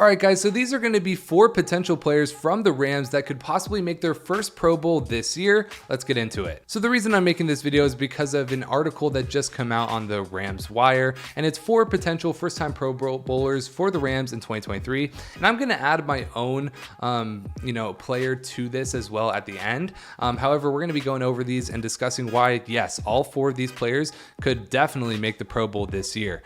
All right, guys, so these are going to be 4 potential players from the Rams that could possibly make their first Pro Bowl this year. Let's get into it. So the reason I'm making this video is because of an article that just came out on the Rams Wire, and it's 4 potential first-time Pro Bowlers for the Rams in 2023. And I'm going to add my own, player to this as well at the end. However, we're going to be going over these and discussing why, yes, all 4 of these players could definitely make the Pro Bowl this year.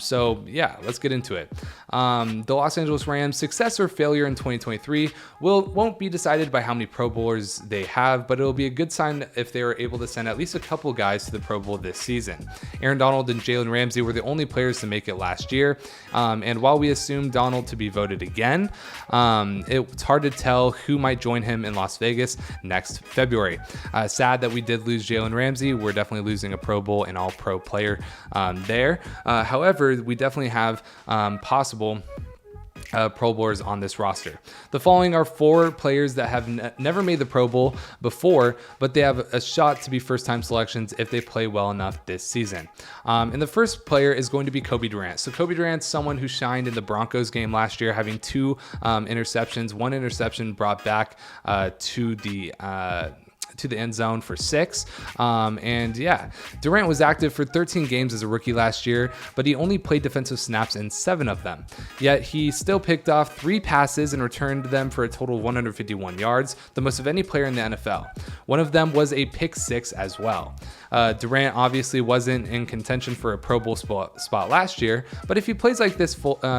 So yeah, let's get into it. The Los Angeles Rams' success or failure in 2023 won't be decided by how many Pro Bowlers they have, but it'll be a good sign if they are able to send at least a couple guys to the Pro Bowl this season. Aaron Donald and Jalen Ramsey were the only players to make it last year, and while we assume Donald to be voted again, it's hard to tell who might join him in Las Vegas next February. Sad that we did lose Jalen Ramsey. We're definitely losing a Pro Bowl and all-pro player there. However, we definitely have possible Pro Bowlers on this roster. The following are 4 players that have never made the Pro Bowl before, but they have a shot to be first-time selections if they play well enough this season. And the first player is going to be Kobe Durant. So Kobe Durant's someone who shined in the Broncos game last year, having 2 interceptions, 1 interception brought back to the end zone for 6. And yeah, Durant was active for 13 games as a rookie last year, but he only played defensive snaps in 7 of them. Yet he still picked off 3 passes and returned them for a total of 151 yards, the most of any player in the NFL. One of them was a pick 6 as well. Durant obviously wasn't in contention for a Pro Bowl spot last year, but if he plays like this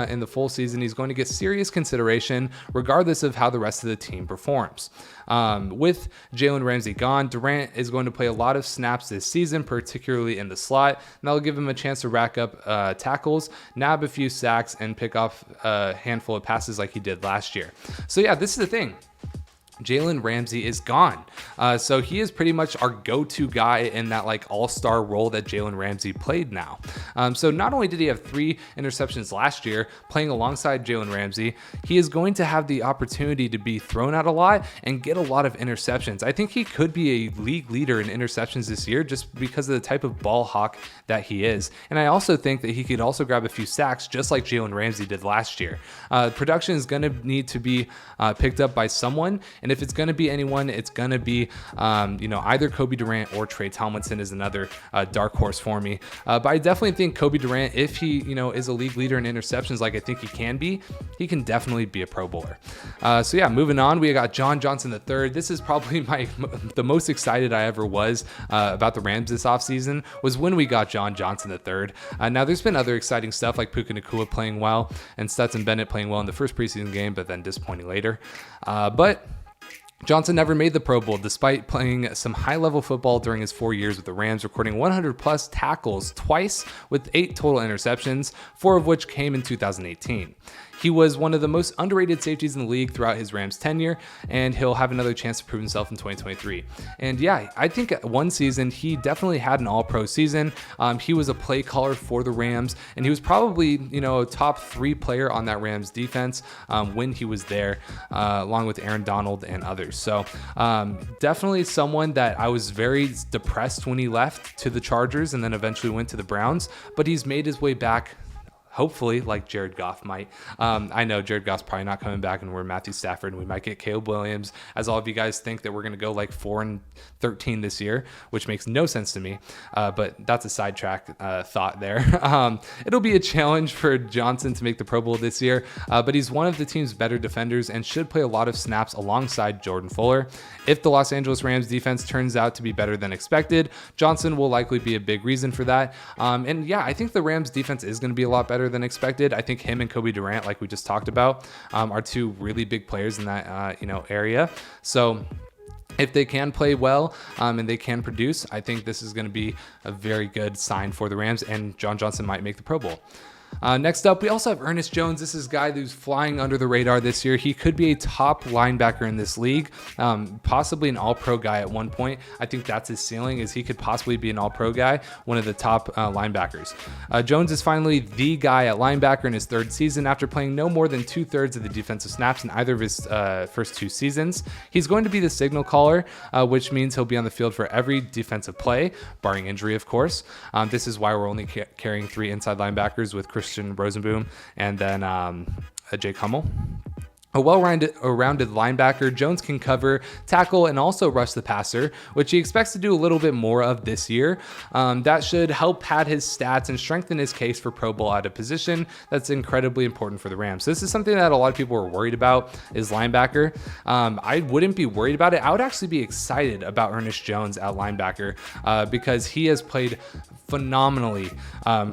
in the full season, he's going to get serious consideration regardless of how the rest of the team performs. With Jalen Ramsey gone, Durant is going to play a lot of snaps this season, particularly in the slot, and that'll give him a chance to rack up tackles, nab a few sacks, and pick off a handful of passes like he did last year. So yeah, this is the thing. Jalen Ramsey is gone. So he is pretty much our go-to guy in that all-star role that Jalen Ramsey played now. So not only did he have 3 interceptions last year playing alongside Jalen Ramsey, he is going to have the opportunity to be thrown out a lot and get a lot of interceptions. I think he could be a league leader in interceptions this year just because of the type of ball hawk that he is. And I also think that he could also grab a few sacks just like Jalen Ramsey did last year. Production is going to need to be picked up by someone, and if it's going to be anyone, it's going to be either Kobe Durant or Trey Tomlinson is another dark horse for me. But I definitely think Kobe Durant, if he is a league leader in interceptions like I think he can definitely be a Pro Bowler. So yeah, moving on, we got John Johnson III. This is probably the most excited I ever was about the Rams this offseason was when we got John Johnson III. Now there's been other exciting stuff like Puka Nacua playing well and Stetson Bennett playing well in the first preseason game, but then disappointing later. But Johnson never made the Pro Bowl despite playing some high-level football during his 4 years with the Rams, recording 100-plus tackles twice with 8 total interceptions, 4 of which came in 2018. He was one of the most underrated safeties in the league throughout his Rams tenure, and he'll have another chance to prove himself in 2023. And yeah, I think one season he definitely had an all-pro season. He was a play caller for the Rams, and he was probably a top 3 player on that Rams defense when he was there, along with Aaron Donald and others. So definitely someone that I was very depressed when he left to the Chargers and then eventually went to the Browns, but he's made his way back. Hopefully, like Jared Goff might. I know Jared Goff's probably not coming back, and we're Matthew Stafford, and we might get Caleb Williams, as all of you guys think that we're going to go 4-13 this year, which makes no sense to me. But that's a sidetrack thought there. It'll be a challenge for Johnson to make the Pro Bowl this year, but he's one of the team's better defenders and should play a lot of snaps alongside Jordan Fuller. If the Los Angeles Rams defense turns out to be better than expected, Johnson will likely be a big reason for that. And yeah, I think the Rams defense is going to be a lot better than expected. I think him and Kobe Durant, like we just talked about, are 2 really big players in that area. So if they can play well and they can produce, I think this is going to be a very good sign for the Rams, and John Johnson might make the Pro Bowl. Next up, we also have Ernest Jones. This is a guy who's flying under the radar this year. He could be a top linebacker in this league, possibly an all-pro guy at one point. I think that's his ceiling, is he could possibly be an all-pro guy, one of the top linebackers. Jones is finally the guy at linebacker in his 3rd season after playing no more than 2/3 of the defensive snaps in either of his first 2 seasons. He's going to be the signal caller, which means he'll be on the field for every defensive play, barring injury, of course. This is why we're only carrying 3 inside linebackers with Christian Rosenboom and then Jake Hummel. A well-rounded linebacker, Jones can cover, tackle, and also rush the passer, which he expects to do a little bit more of this year. That should help pad his stats and strengthen his case for Pro Bowl out of position. That's incredibly important for the Rams. This is something that a lot of people are worried about, is linebacker. I wouldn't be worried about it. I would actually be excited about Ernest Jones at linebacker because he has played phenomenally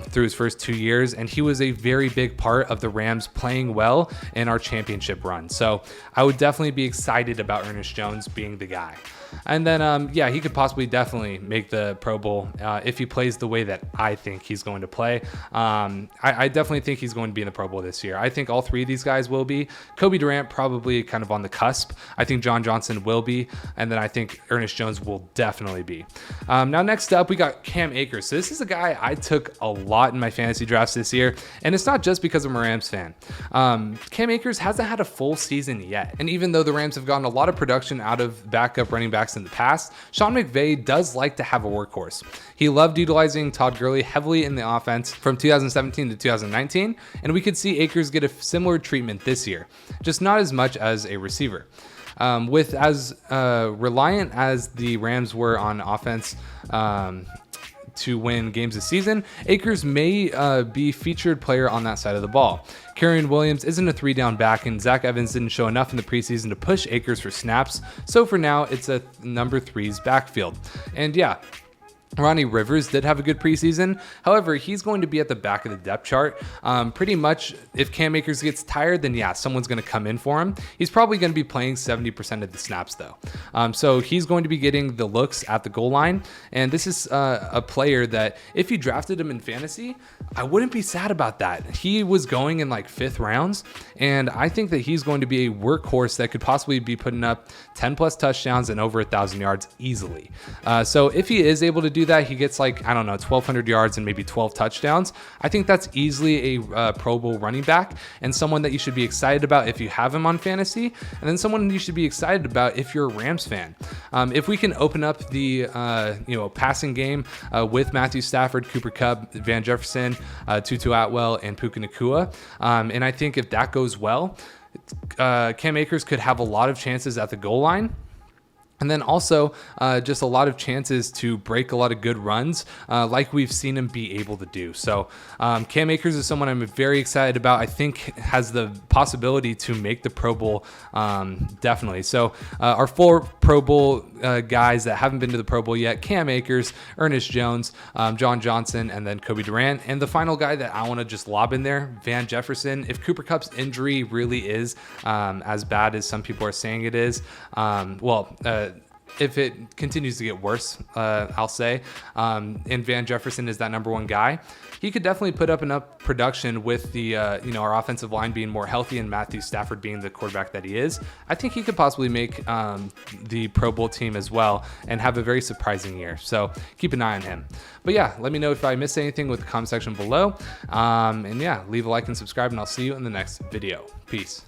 through his first 2 years, and he was a very big part of the Rams playing well in our championship run. So I would definitely be excited about Ernest Jones being the guy. And then, yeah, he could possibly definitely make the Pro Bowl if he plays the way that I think he's going to play. I definitely think he's going to be in the Pro Bowl this year. I think all three of these guys will be. Kobe Durant probably kind of on the cusp. I think John Johnson will be. And then I think Ernest Jones will definitely be. Now, next up, we got Cam Akers. So this is a guy I took a lot in my fantasy drafts this year. And it's not just because I'm a Rams fan. Cam Akers hasn't had a full season yet. And even though the Rams have gotten a lot of production out of backup running backs in the past, Sean McVay does like to have a workhorse. He loved utilizing Todd Gurley heavily in the offense from 2017 to 2019, and we could see Akers get a similar treatment this year, just not as much as a receiver. With as reliant as the Rams were on offense to win games this season, Akers may be featured player on that side of the ball. Kyren Williams isn't a 3-down back, and Zach Evans didn't show enough in the preseason to push Akers for snaps, so for now, it's a number 3's backfield. And yeah, Ronnie Rivers did have a good preseason. However, he's going to be at the back of the depth chart. Pretty much, if Cam Akers gets tired, then yeah, someone's going to come in for him. He's probably going to be playing 70% of the snaps, though. So he's going to be getting the looks at the goal line. And this is a player that, if you drafted him in fantasy, I wouldn't be sad about that. He was going in like 5th rounds, and I think that he's going to be a workhorse that could possibly be putting up 10+ touchdowns and over 1,000 yards easily. So if he is able to do that, he gets like, I don't know, 1,200 yards and maybe 12 touchdowns. I think that's easily a Pro Bowl running back and someone that you should be excited about if you have him on fantasy, and then someone you should be excited about if you're a Rams fan. If we can open up the passing game with Matthew Stafford, Cooper Kupp, Van Jefferson, Tutu Atwell, and Puka Nacua, and I think if that goes well, Cam Akers could have a lot of chances at the goal line. And then also just a lot of chances to break a lot of good runs like we've seen him be able to do. So Cam Akers is someone I'm very excited about. I think has the possibility to make the Pro Bowl definitely. So our 4 Pro Bowl guys that haven't been to the Pro Bowl yet: Cam Akers, Ernest Jones, John Johnson, and then Kobe Durant. And the final guy that I want to just lob in there, Van Jefferson. If Cooper Kupp's injury really is as bad as some people are saying it is, if it continues to get worse, I'll say, and Van Jefferson is that number 1 guy, he could definitely put up enough production with the our offensive line being more healthy and Matthew Stafford being the quarterback that he is. I think he could possibly make the Pro Bowl team as well and have a very surprising year. So keep an eye on him. But yeah, let me know if I missed anything with the comment section below. And yeah, leave a like and subscribe, and I'll see you in the next video. Peace.